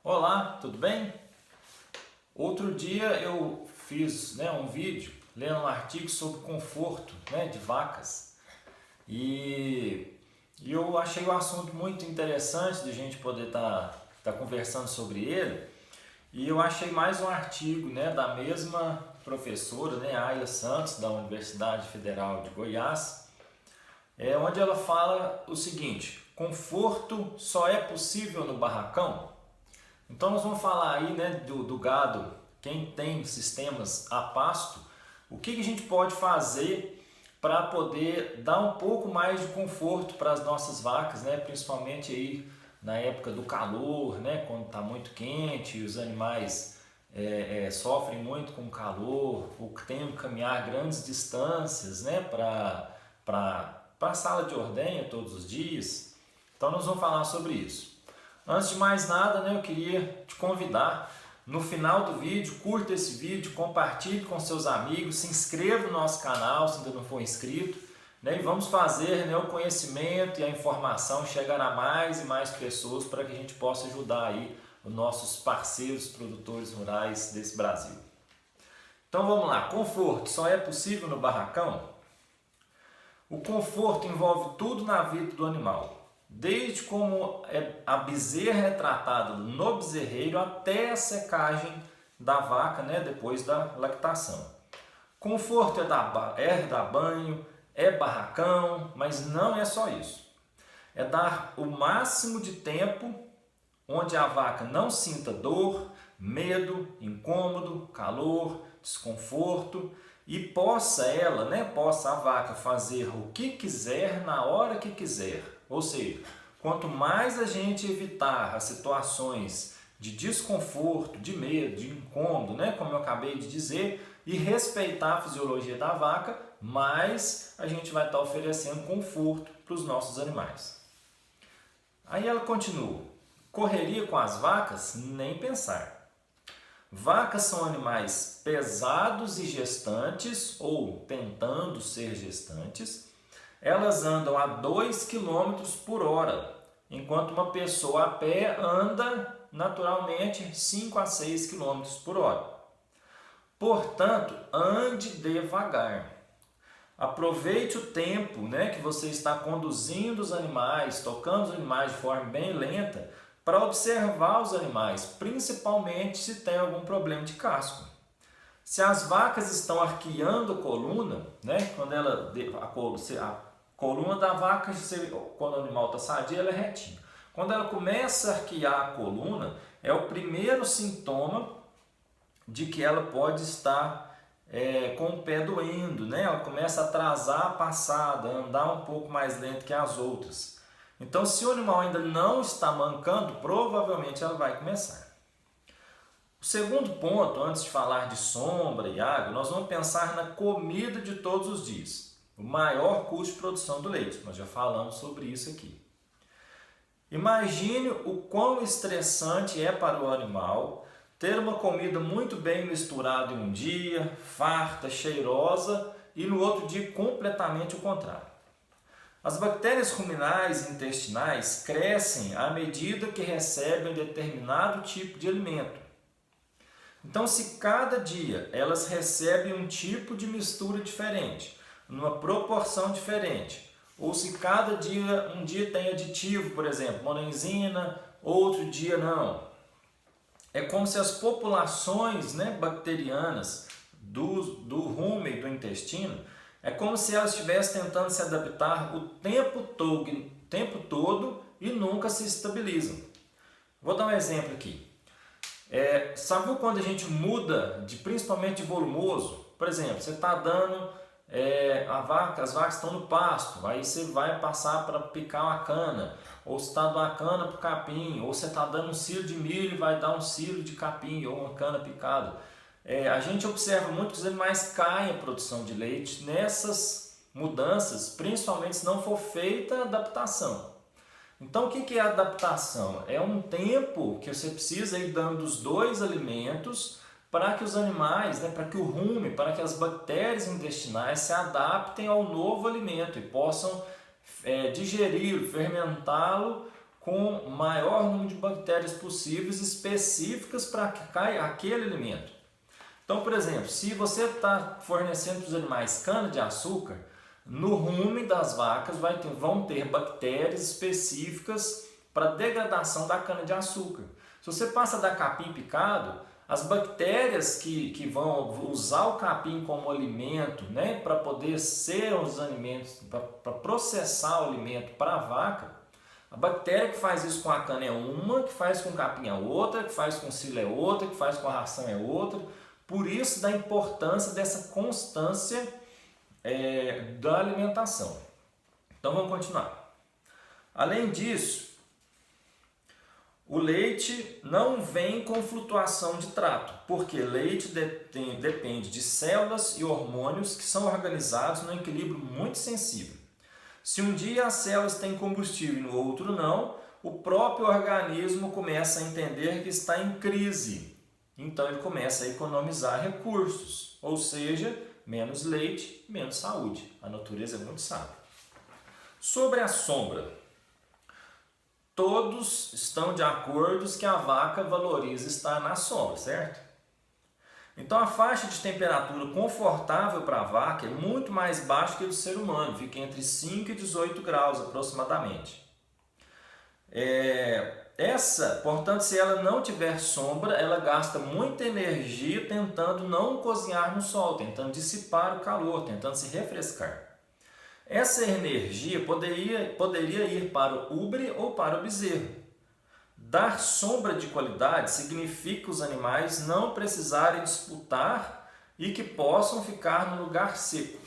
Olá, tudo bem? Outro dia eu fiz um vídeo lendo um artigo sobre conforto de vacas e eu achei o assunto muito interessante de a gente poder estar conversando sobre ele. E eu achei mais um artigo da mesma professora, Ayla Santos, da Universidade Federal de Goiás, onde ela fala o seguinte: conforto só é possível no barracão? Então nós vamos falar aí do gado, quem tem sistemas a pasto, o que a gente pode fazer para poder dar um pouco mais de conforto para as nossas vacas, principalmente aí na época do calor, quando está muito quente e os animais sofrem muito com o calor, ou tem que caminhar grandes distâncias para a sala de ordenha todos os dias. Então nós vamos falar sobre isso. Antes de mais nada, eu queria te convidar, no final do vídeo, curta esse vídeo, compartilhe com seus amigos, se inscreva no nosso canal se ainda não for inscrito, e vamos fazer o conhecimento e a informação chegar a mais e mais pessoas para que a gente possa ajudar aí os nossos parceiros produtores rurais desse Brasil. Então vamos lá, conforto só é possível no barracão? O conforto envolve tudo na vida do animal. Desde como a bezerra é tratada no bezerreiro até a secagem da vaca, depois da lactação. Conforto é dar banho, é barracão, mas não é só isso. É dar o máximo de tempo onde a vaca não sinta dor, medo, incômodo, calor, desconforto e possa a vaca fazer o que quiser na hora que quiser. Ou seja, quanto mais a gente evitar as situações de desconforto, de medo, de incômodo, como eu acabei de dizer, e respeitar a fisiologia da vaca, mais a gente vai estar oferecendo conforto para os nossos animais. Aí ela continua: correria com as vacas? Nem pensar. Vacas são animais pesados e gestantes, ou tentando ser gestantes. Elas andam a 2 km por hora, enquanto uma pessoa a pé anda naturalmente 5 a 6 km por hora. Portanto, ande devagar. Aproveite o tempo que você está conduzindo os animais, tocando os animais de forma bem lenta, para observar os animais, principalmente se tem algum problema de casco. Se as vacas estão arqueando a coluna, quando a coluna da vaca, quando o animal está sadio, ela é retinha. Quando ela começa a arquear a coluna, é o primeiro sintoma de que ela pode estar com o pé doendo, Ela começa a atrasar a passada, andar um pouco mais lento que as outras. Então, se o animal ainda não está mancando, provavelmente ela vai começar. O segundo ponto, antes de falar de sombra e água, nós vamos pensar na comida de todos os dias. O maior custo de produção do leite, nós já falamos sobre isso aqui. Imagine o quão estressante é para o animal ter uma comida muito bem misturada em um dia, farta, cheirosa, e no outro dia completamente o contrário. As bactérias ruminais e intestinais crescem à medida que recebem determinado tipo de alimento. Então, se cada dia elas recebem um tipo de mistura diferente, numa proporção diferente, ou se cada dia, um dia tem aditivo, por exemplo, monenzina, outro dia não. É como se as populações bacterianas do rumen e do intestino, é como se elas estivessem tentando se adaptar o tempo todo e nunca se estabilizam. Vou dar um exemplo aqui. Sabe quando a gente muda principalmente de volumoso? Por exemplo, você está dando as vacas estão no pasto, aí você vai passar para picar uma cana, ou você está dando uma cana para o capim, ou você está dando um cilo de milho e vai dar um cilo de capim ou uma cana picada. A gente observa muito que os animais caem a produção de leite nessas mudanças, principalmente se não for feita a adaptação. Então, o que é a adaptação? É um tempo que você precisa ir dando os dois alimentos para que os animais, para que o rumen, para que as bactérias intestinais se adaptem ao novo alimento e possam digerir, fermentá-lo com maior número de bactérias possíveis específicas para aquele alimento. Então, por exemplo, se você está fornecendo para os animais cana-de-açúcar, no rumen das vacas vão ter bactérias específicas para degradação da cana-de-açúcar. Se você passa a dar capim picado, as bactérias que vão usar o capim como alimento, né, para poder ser os alimentos, para processar o alimento para a vaca, a bactéria que faz isso com a cana é uma, que faz com o capim é outra, que faz com o silo é outra, que faz com a ração é outra. Por isso da importância dessa constância da alimentação. Então vamos continuar. Além disso, o leite não vem com flutuação de trato, porque leite depende de células e hormônios que são organizados num equilíbrio muito sensível. Se um dia as células têm combustível e no outro não, o próprio organismo começa a entender que está em crise. Então ele começa a economizar recursos, ou seja, menos leite, menos saúde. A natureza é muito sábia. Sobre a sombra, todos estão de acordo que a vaca valoriza estar na sombra, certo? Então a faixa de temperatura confortável para a vaca é muito mais baixa que a do ser humano, fica entre 5 e 18 graus aproximadamente. Portanto, se ela não tiver sombra, ela gasta muita energia tentando não cozinhar no sol, tentando dissipar o calor, tentando se refrescar. Essa energia poderia ir para o ubre ou para o bezerro. Dar sombra de qualidade significa os animais não precisarem disputar e que possam ficar no lugar seco.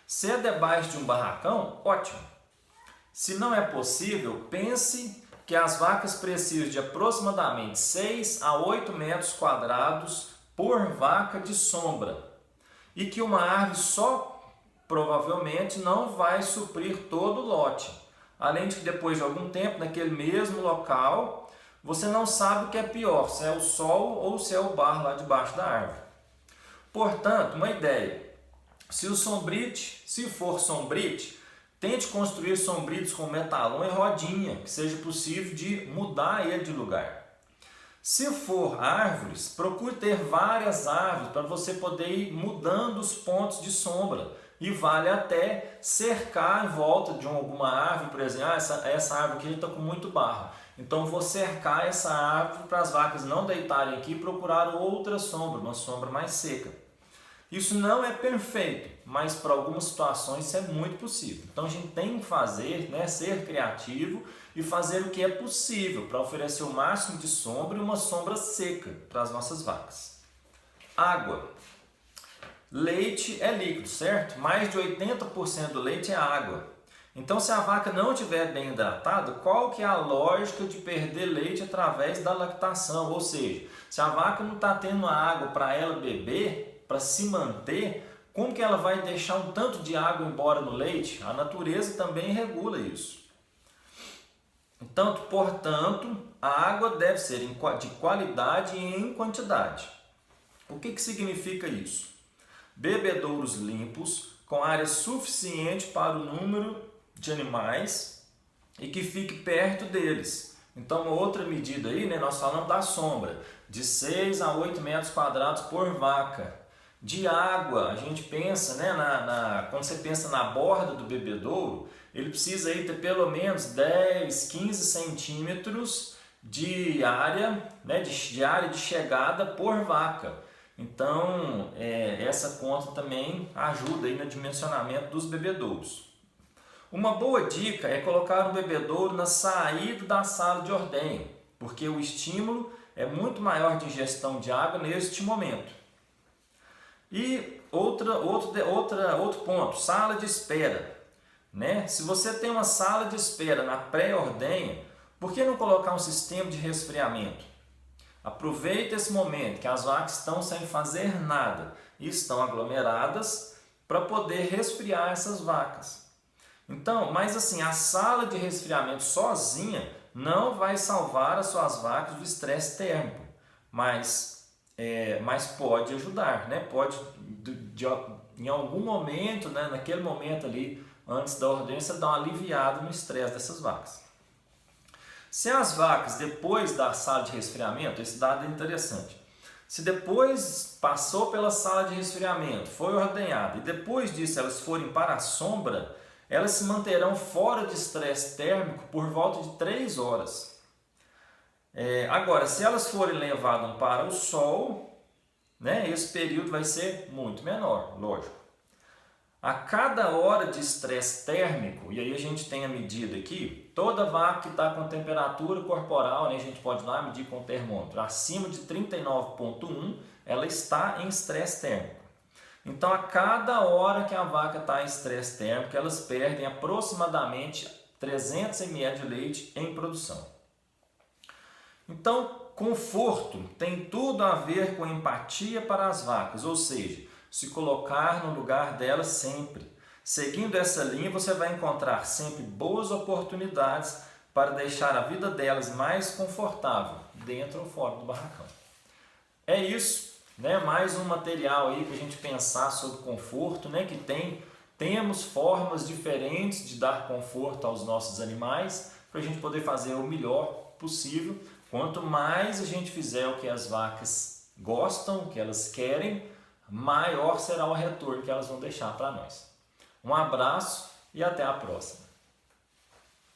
Se é debaixo de um barracão, ótimo. Se não é possível, pense que as vacas precisam de aproximadamente 6 a 8 metros quadrados por vaca de sombra e que uma árvore só provavelmente não vai suprir todo o lote. Além de que depois de algum tempo, naquele mesmo local, você não sabe o que é pior, se é o sol ou se é o barro lá debaixo da árvore. Portanto, uma ideia, se for sombrite, tente construir sombritos com metalon e rodinha, que seja possível de mudar ele de lugar. Se for árvores, procure ter várias árvores para você poder ir mudando os pontos de sombra. E vale até cercar em volta de alguma árvore, por exemplo, essa árvore aqui está com muito barro. Então vou cercar essa árvore para as vacas não deitarem aqui e procurar outra sombra, uma sombra mais seca. Isso não é perfeito, mas para algumas situações isso é muito possível. Então a gente tem que fazer, ser criativo e fazer o que é possível para oferecer o máximo de sombra e uma sombra seca para as nossas vacas. Água. Leite é líquido, certo? Mais de 80% do leite é água. Então, se a vaca não estiver bem hidratada, qual que é a lógica de perder leite através da lactação? Ou seja, se a vaca não está tendo água para ela beber, para se manter, como que ela vai deixar um tanto de água embora no leite? A natureza também regula isso. Então, portanto, a água deve ser de qualidade e em quantidade. O que significa isso? Bebedouros limpos, com área suficiente para o número de animais e que fique perto deles. Então, uma outra medida aí, nós falamos da sombra, de 6 a 8 metros quadrados por vaca. De água, a gente pensa, quando você pensa na borda do bebedouro, ele precisa aí ter pelo menos 10, 15 centímetros de área, de área de chegada por vaca. Então, essa conta também ajuda aí no dimensionamento dos bebedouros. Uma boa dica é colocar um bebedouro na saída da sala de ordenha, porque o estímulo é muito maior de ingestão de água neste momento. E outro ponto, sala de espera. Se você tem uma sala de espera na pré-ordenha, por que não colocar um sistema de resfriamento? Aproveite esse momento que as vacas estão sem fazer nada e estão aglomeradas para poder resfriar essas vacas. Então, mas assim, a sala de resfriamento sozinha não vai salvar as suas vacas do estresse térmico, mas pode ajudar, pode em algum momento, naquele momento ali, antes da ordem, dar uma aliviada no estresse dessas vacas. Se as vacas, depois da sala de resfriamento, esse dado é interessante, se depois passou pela sala de resfriamento, foi ordenhada e depois disso elas forem para a sombra, elas se manterão fora de estresse térmico por volta de 3 horas. Agora, se elas forem levadas para o sol, né, esse período vai ser muito menor, lógico. A cada hora de estresse térmico, e aí a gente tem a medida aqui, toda vaca que está com temperatura corporal, né, a gente pode lá medir com o termômetro, acima de 39,1, ela está em estresse térmico. Então, a cada hora que a vaca está em estresse térmico, elas perdem aproximadamente 300 ml de leite em produção. Então, conforto tem tudo a ver com empatia para as vacas, ou seja, se colocar no lugar delas sempre. Seguindo essa linha, você vai encontrar sempre boas oportunidades para deixar a vida delas mais confortável, dentro ou fora do barracão. É isso, né? Mais um material aí para a gente pensar sobre conforto, né? Que temos formas diferentes de dar conforto aos nossos animais para a gente poder fazer o melhor possível. Quanto mais a gente fizer o que as vacas gostam, o que elas querem, maior será o retorno que elas vão deixar para nós. Um abraço e até a próxima.